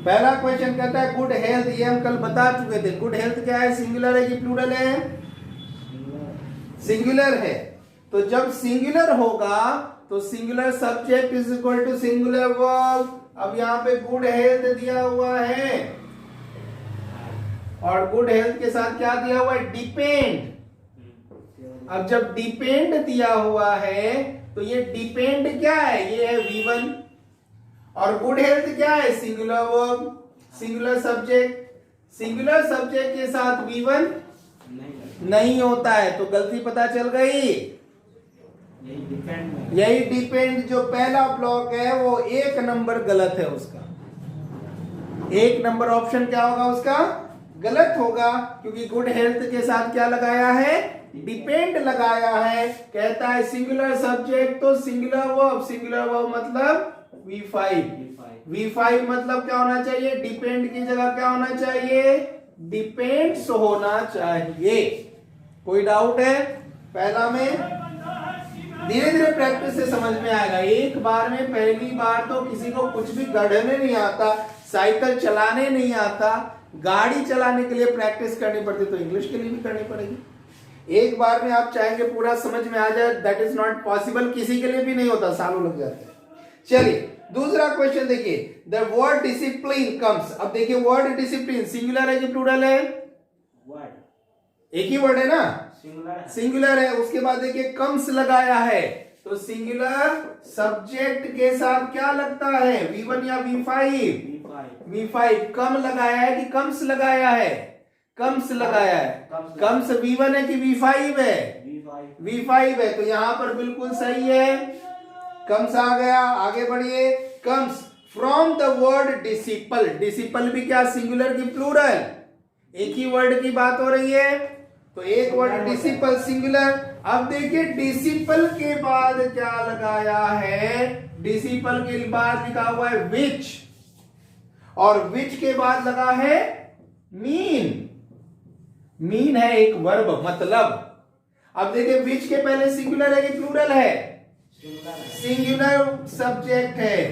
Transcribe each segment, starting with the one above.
पहला क्वेश्चन कहता है गुड हेल्थ, ये हम कल बता चुके थे। गुड हेल्थ क्या है, सिंगुलर है कि प्लूरल है? सिंगुलर है। तो जब सिंगुलर होगा तो singular subject is equal to singular verb. अब यहाँ पे गुड हेल्थ दिया हुआ है और गुड हेल्थ के साथ क्या दिया हुआ है, डिपेंड। अब जब डिपेंड दिया हुआ है तो ये डिपेंड क्या है, ये है V1 और गुड हेल्थ क्या है, singular verb, singular subject. Singular subject के साथ V1 नहीं होता है, तो गलती पता चल गई। यही डिपेंड जो पहला ब्लॉक है वो 1 नंबर गलत है उसका। 1 नंबर ऑप्शन क्या होगा उसका, गलत होगा, क्योंकि गुड हेल्थ के साथ क्या लगाया है, डिपेंड लगाया है। कहता है सिंगुलर सब्जेक्ट तो सिंगुलर वर्ब, सिंगुलर वर्ब मतलब V5। V5 मतलब क्या होना चाहिए, डिपेंड की जगह क्या होना चाहिए, डिपेंड्स होना चाहिए। कोई डाउट है? पहला में धीरे धीरे प्रैक्टिस से समझ में आएगा। एक बार में पहली बार तो किसी को कुछ भी गढ़ने नहीं आता, साइकिल चलाने नहीं आता, गाड़ी चलाने के लिए प्रैक्टिस करनी पड़ती, तो इंग्लिश के लिए भी करनी पड़ेगी। एक बार में आप चाहेंगे पूरा समझ में आ जाए, दैट इज नॉट पॉसिबल, किसी के लिए भी नहीं होता, सालों लग जाते हैं। चलिए दूसरा क्वेश्चन देखिए, द वर्ड डिसिप्लिन कम्स। अब देखिए वर्ड डिसिप्लिन सिंगुलर है कि प्लूरल है, वर्ड एक ही वर्ड है ना, सिंगुलर है। उसके बाद देखिए कम्स लगाया है, तो सिंगुलर सब्जेक्ट के साथ क्या लगता है, V1 या V5? V5। कम लगाया है कि कम्स लगाया है, कम्स लगाया है। कम्स V1 है कि V5 है, V5 है, तो यहां पर बिल्कुल सही है, कम्स आ गया। आगे बढ़िए, comes from the word disciple. Disciple भी क्या सिंगुलर की प्लूरल, एक ही वर्ड की बात हो रही है, तो एक वर्ड डिसिपल सिंगुलर। अब देखिए डिसिपल के बाद क्या लगाया है, डिसिपल के बाद लिखा हुआ है विच, और विच के बाद लगा है मीन। मीन है एक वर्ब, मतलब। अब देखिए विच के पहले सिंगुलर है कि प्लूरल है, सिंगुलर सब्जेक्ट है,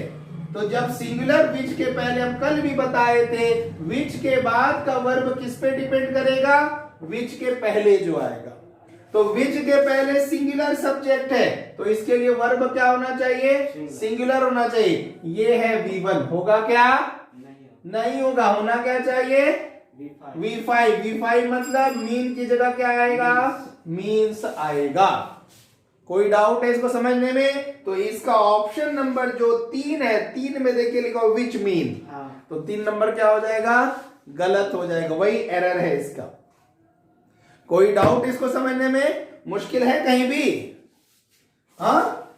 तो जब सिंगुलर विच के पहले, हम कल भी बताए थे, विच के बाद का वर्ब किस पे डिपेंड करेगा, विच के पहले जो आएगा। तो विच के पहले सिंगुलर सब्जेक्ट है, तो इसके लिए वर्ब क्या होना चाहिए, सिंगुलर होना चाहिए। ये है V1, होगा क्या, नहीं होगा, होना क्या चाहिए, V5। V5 मतलब मीन की जगह क्या आएगा, मीन्स आएगा। कोई डाउट है इसको समझने में? तो इसका ऑप्शन नंबर जो 3 है, 3 में देखिए लिखा विच मीन, तो 3 नंबर क्या हो जाएगा, गलत हो जाएगा, वही एरर है इसका। कोई डाउट इसको समझने में? मुश्किल है कहीं भी? हाँ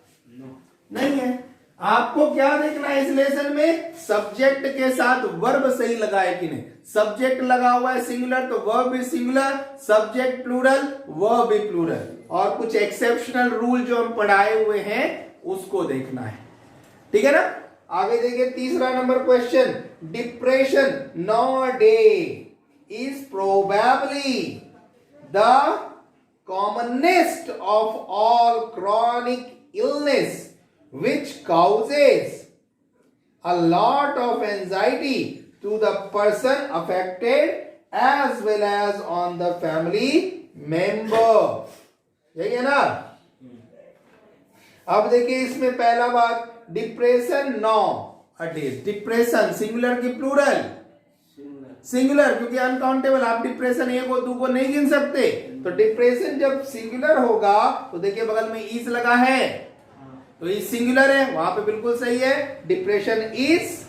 नहीं है। आपको क्या देखना है इस लेसन में, सब्जेक्ट के साथ वर्ब सही लगा है कि नहीं। सब्जेक्ट लगा हुआ है सिंगुलर, तो वर्ब भी सिंगुलर, सब्जेक्ट प्लूरल, वर्ब भी प्लूरल, और कुछ एक्सेप्शनल रूल जो हम पढ़ाए हुए हैं उसको देखना है, ठीक है ना। आगे देखिए तीसरा number question, depression nowadays is probably the commonest of all chronic illness which causes a lot of anxiety to the person affected as well as on the family member। यही है ना। अब देखिए इसमें पहला बात, डिप्रेशन नॉ-अडेज, डिप्रेशन सिंगुलर की plural, singular, क्योंकि अनकाउंटेबल, आप डिप्रेशन 1 और 2 को नहीं गिन सकते। तो डिप्रेशन जब सिंगुलर होगा तो देखिए बगल में इज लगा है, तो इज सिंगुलर है, वहां पे बिल्कुल सही है, डिप्रेशन इज।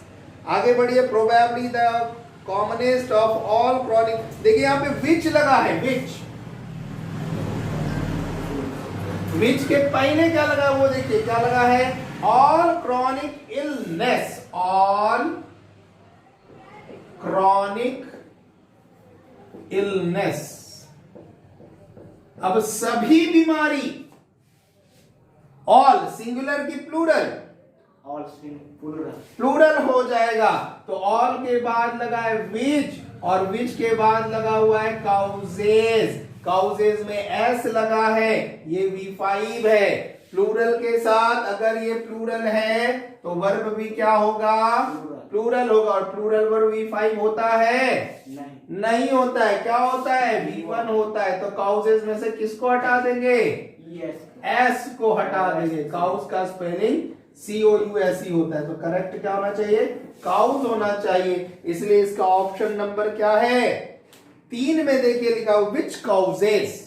आगे बढ़िए, probably the commonest of all chronic, देखिए यहां पे विच लगा है, विच, विच के पहले क्या लगा, वो देखिए क्या लगा है, all chronic illness, all chronic illness. अब सभी बीमारी, ऑल सिंगुलर की प्लूरल, ऑल प्लूरल हो जाएगा, तो ऑल के बाद लगा है विच, और विच के बाद लगा हुआ है काउजेज, काउजेज में एस लगा है, ये V5 है। प्लूरल के साथ अगर ये प्लूरल है तो वर्ब भी क्या होगा, प्लूरल होगा, और प्लूरल वर्ब V5 होता है? नहीं होता है। क्या होता है? V1 होता है। तो काउजेस में से किसको हटा देंगे? S को हटा देंगे। काउस का स्पेलिंग COUS ही होता है। तो करेक्ट क्या होना चाहिए? काउस होना चाहिए। इसलिए इसका ऑप्शन नंबर क्या है? 3 में देखिए लिखा विच काउजेस।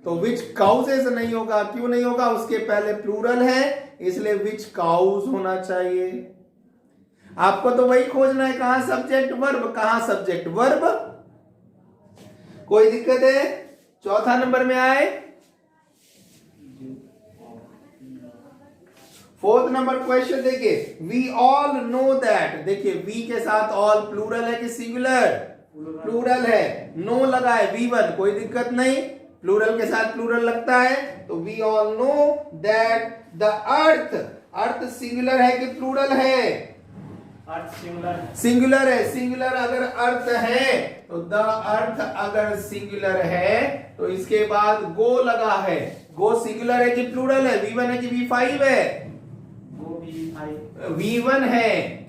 तो विच काउजेस नहीं होगा। क्यों नहीं होगा? उसके पहले प्लूरल है, इसलिए विच काउज होना चाहिए। आपको तो वही खोजना है, कहां सब्जेक्ट वर्ब, कहां सब्जेक्ट वर्ब। कोई दिक्कत है? चौथा नंबर में आए। 4th नंबर क्वेश्चन देखिए, वी ऑल नो दैट। देखिए वी के साथ ऑल प्लूरल है कि सिंगुलर? प्लूरल है। नो लगा है V1, कोई दिक्कत नहीं, प्लूरल के साथ प्लूरल लगता है। तो we all know that the earth. Earth singular है कि प्लूरल है? Earth singular. सिंगुलर है। सिंगुलर अगर अर्थ है तो द अर्थ अगर सिंगुलर है तो इसके बाद गो लगा है। गो सिंगुलर है कि प्लूरल है? V1 है कि V5 है? गो V1 है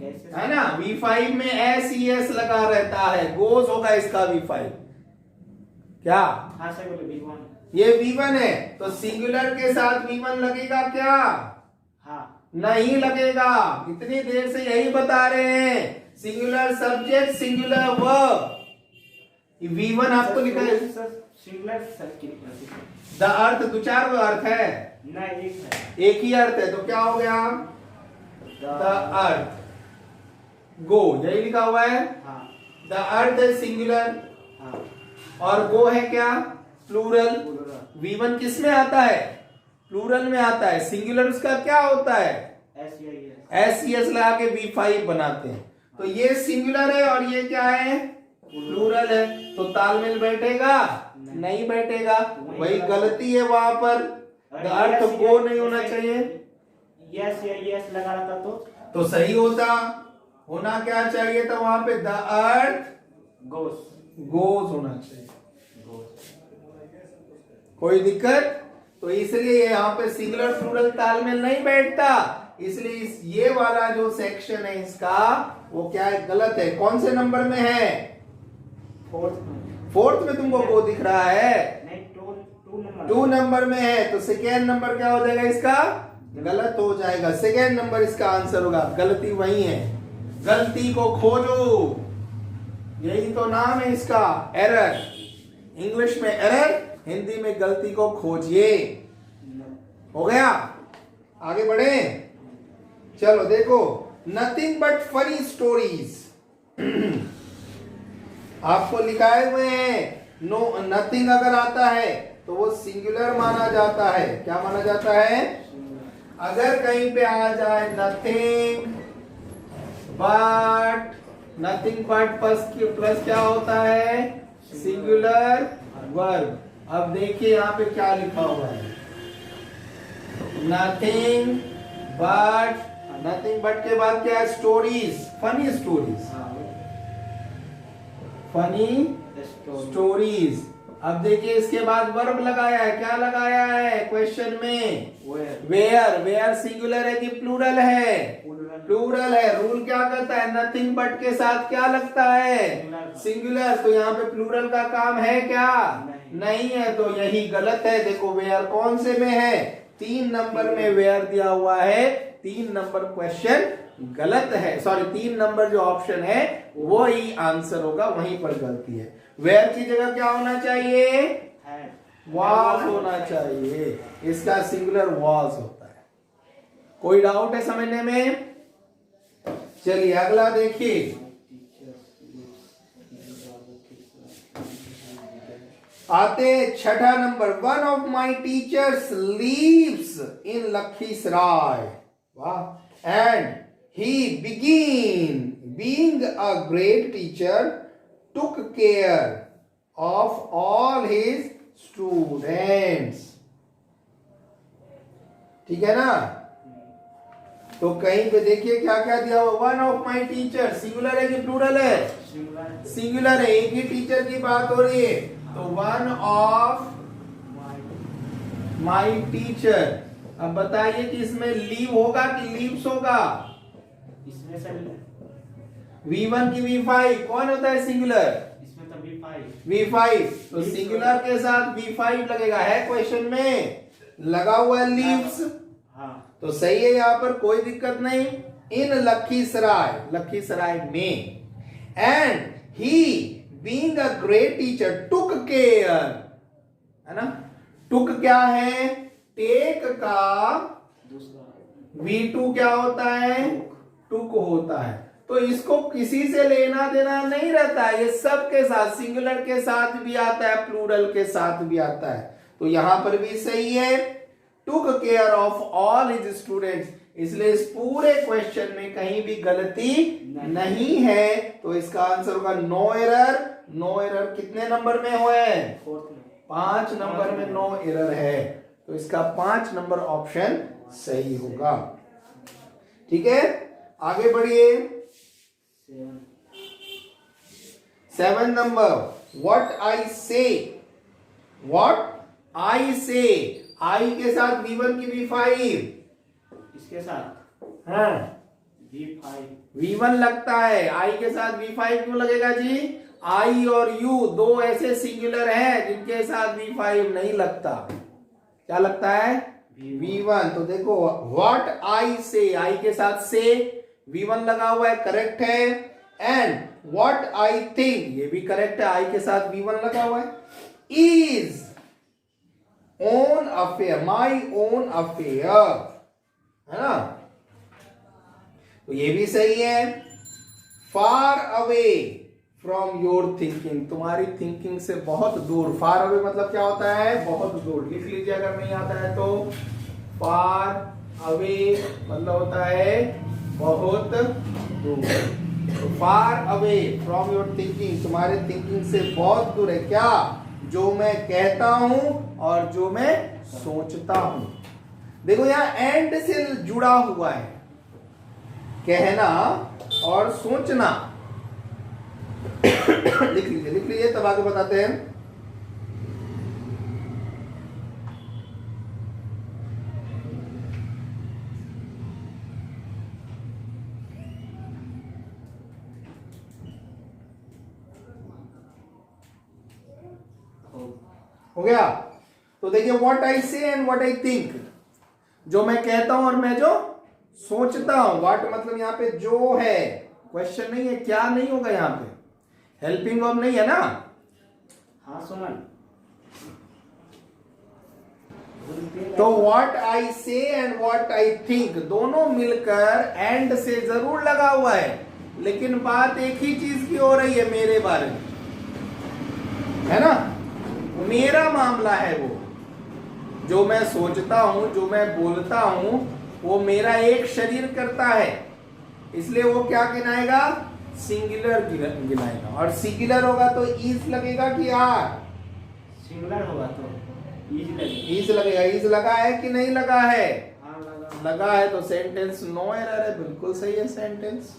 ना? V5 में SES लगा रहता है, गोज होगा इसका V5। क्या? हाँ सही बोले, V1। ये V1 है तो सिंगुलर के साथ V1 लगेगा क्या? हाँ। नहीं लगेगा। इतनी देर से यही बता रहे हैं, singular subject singular verb. V1 आपको लिखा है सिंगुलर सब्जेक्ट। द अर्थ दो चार अर्थ है? नहीं, एक है। एक ही अर्थ है। तो क्या हो गया? द अर्थ गो, यही लिखा हुआ है। हाँ। द अर्थ है सिंगुलर, हाँ। और गो है क्या? प्लूरल। V1 किस में आता है? प्लूरल में आता है। सिंगुलर उसका क्या होता है? SES लगा के V5 बनाते हैं। तो ये सिंगुलर है और ये क्या है? प्लूरल है। तो तालमेल बैठेगा? नहीं बैठेगा। वही गलती है वहां पर। द अर्थ गो नहीं होना चाहिए। यस या यस लगा रहता तो सही होता। होना क्या चाहिए था वहां पे? द अर्थ गोज होना चाहिए। कोई दिक्कत? तो इसलिए यहाँ पे सिंगुलर प्लूरल तालमेल नहीं बैठता। इसलिए ये वाला जो सेक्शन है इसका, वो क्या है? गलत है। कौन से नंबर में है? 4th में तुमको गो दिख रहा है? नहीं, 2 नंबर में है। तो सेकेंड नंबर क्या हो जाएगा इसका? गलत हो जाएगा। सेकेंड नंबर इसका आंसर होगा। गलती वही है। गलती को खोजो, यही तो नाम है इसका, एरर। इंग्लिश में एरर, हिंदी में गलती को खोजिए। हो गया? आगे बढ़े? चलो देखो, नथिंग बट फनी स्टोरीज। आपको लिखाए हुए हैं। नो नथिंग अगर आता है तो वो सिंगुलर माना जाता है। क्या माना जाता है? अगर कहीं पे आ जाए नथिंग बट प्लस क्या होता है? Singular verb. अब देखिए यहाँ पे क्या लिखा हुआ है, नथिंग बट के बाद क्या है? Stories, funny stories. Funny stories. अब देखिए इसके बाद वर्ब लगाया है। क्या लगाया है क्वेश्चन में? वेयर सिंगुलर है कि प्लूरल है? प्लूरल है। रूल क्या कहता है? नथिंग बट के साथ क्या लगता है? सिंगुलर। तो यहाँ पे प्लूरल का काम है क्या? नहीं है। तो यही गलत है। देखो वेयर कौन से में है? 3 नंबर में वेयर दिया हुआ है। 3 नंबर क्वेश्चन गलत है। सॉरी, 3 नंबर जो ऑप्शन है वो ही आंसर होगा, वहीं पर गलती है। वेयर की जगह क्या होना चाहिए? वाज होना चाहिए। इसका सिंगुलर वाज होता है। कोई डाउट है समझने में? चलिए अगला देखिए। आते 6ठा number. One of my teachers lives in Lakhisarai. वाह। And he being a great teacher took care of all his students। ठीक है ना? तो कहीं पे देखिए क्या क्या दिया हुआ। One of my teacher, singular है कि प्लूरल है? सिंगुलर है। एक ही टीचर की बात हो रही है। तो वन ऑफ माई टीचर। अब बताइए कि इसमें लीव होगा कि लीव्स होगा? इसमें से V1 की V5 कौन होता है सिंगुलर? इसमें तो V5 V5, तो सिंगुलर के साथ V5 लगेगा, है क्वेश्चन में, लगा हुआ है लीव्स, हाँ तो सही है, यहां पर कोई दिक्कत नहीं। इन लखीसराय में, and he being a great teacher took care, है ना, टुक क्या है? टेक का दूसरा V2 क्या होता है? टुक होता है। तो इसको किसी से लेना देना नहीं रहता है, ये सब के साथ, सिंगुलर के साथ भी आता है, प्लूरल के साथ भी आता है, तो यहां पर भी सही है, took care of all his students. इसलिए इस पूरे क्वेश्चन में कहीं भी गलती नहीं है, तो इसका आंसर होगा नो एरर। नो एरर कितने नंबर में हुए? 5 नंबर में नो एरर है, तो इसका 5 नंबर ऑप्शन सही होगा। ठीक है, आगे बढ़िए। 7 नंबर, व्हाट आई से, आई के साथ V1 की V5, इसके साथ हाँ V5 V1 लगता है, आई के साथ V5 क्यों लगेगा जी? आई और यू दो ऐसे सिंगुलर हैं जिनके साथ V5 नहीं लगता, क्या लगता है? V1। तो देखो, व्हाट आई से, आई के साथ से V1 लगा हुआ है, करेक्ट है, एंड व्हाट आई थिंक, ये भी करेक्ट है, आई के साथ V1 लगा हुआ है, is own affair, my own affair, है ना, तो ये भी सही है। Far away from your thinking, तुम्हारी थिंकिंग से बहुत दूर। फार अवे मतलब क्या होता है? बहुत दूर। लिख लीजिए अगर नहीं आता है तो, फार अवे मतलब होता है बहुत दूर। तो far away from your thinking, तुम्हारे थिंकिंग से बहुत दूर है क्या? जो मैं कहता हूं और जो मैं सोचता हूं। देखो यहां एंड से जुड़ा हुआ है, कहना और सोचना। लिख लीजिए तब आगे बताते हैं। हो गया? तो देखिए, व्हाट आई से एंड व्हाट आई थिंक, जो मैं कहता हूं और मैं जो सोचता हूं। व्हाट मतलब यहां पे जो है, क्वेश्चन नहीं है, क्या नहीं होगा यहां पे, हेल्पिंग वर्ब नहीं है ना। हाँ सुमन, तो व्हाट आई से एंड व्हाट आई थिंक दोनों मिलकर एंड से जरूर लगा हुआ है, लेकिन बात एक ही चीज की हो रही है, मेरे बारे में, है ना, मेरा मामला है वो। जो मैं सोचता हूं, जो मैं बोलता हूं, वो मेरा एक शरीर करता है, इसलिए वो क्या गिनाएगा? सिंगुलर गिनाएगा। और सिंगुलर होगा तो इज लगेगा कि आर? सिंगुलर होगा तो इज लगेगा। इज लगा है कि नहीं लगा है? हाँ लगा। लगा है, तो सेंटेंस नो एरर है, बिल्कुल सही है सेंटेंस।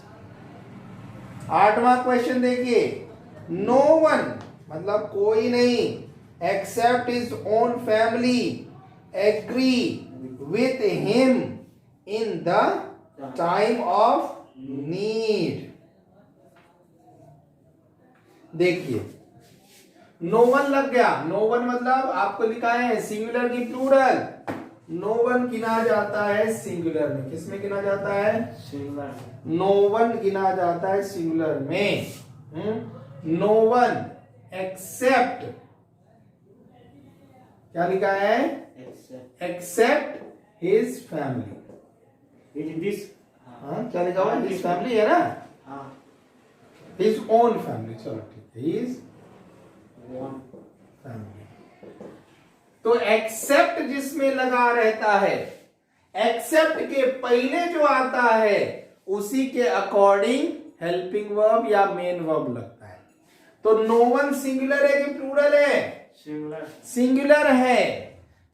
8वां क्वेश्चन देखिए, नो वन मतलब कोई नहीं, except his own family agree with him in the time of need. देखिए, नो वन लग गया। नो वन मतलब आपको लिखा है सिंगुलर की प्लूरल। नो वन गिना जाता है सिंगुलर में, किसमें गिना जाता है? सिंगुलर। नो वन गिना जाता है सिंगुलर में। नो वन एक्सेप्ट, क्या लिखा है? Except his family. Is this, हाँ क्या लिखा हुआ है? हिज फैमिली है ना, हाँ हिज ओन फैमिली, चलो ठीक है, हिज फैमिली। तो एक्सेप्ट जिसमें लगा रहता है, एक्सेप्ट के पहले जो आता है उसी के अकॉर्डिंग हेल्पिंग वर्ब या मेन वर्ब लगता है। तो नो वन सिंगुलर है कि प्लूरल है? सिंगुलर। सिंगुलर है,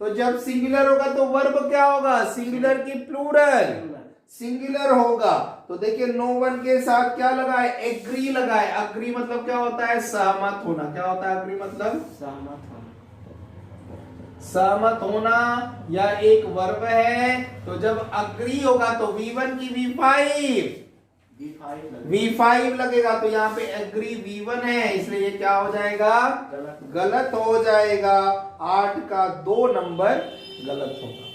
तो जब सिंगुलर होगा तो वर्ब क्या होगा? सिंगुलर की प्लूरल सिंगुलर होगा। तो देखिए, नो वन के साथ क्या लगा है? एग्री लगा है। अग्री मतलब क्या होता है? सहमत होना। क्या होता है अग्री मतलब? सहमत होना। सहमत होना या एक वर्ब है, तो जब अग्री होगा तो V1 की V5 V5 लगा। V5 लगेगा तो यहाँ पे एग्री V1 है, इसलिए ये क्या हो जाएगा? गलत। गलत हो जाएगा। 8 का 2 नंबर गलत होगा।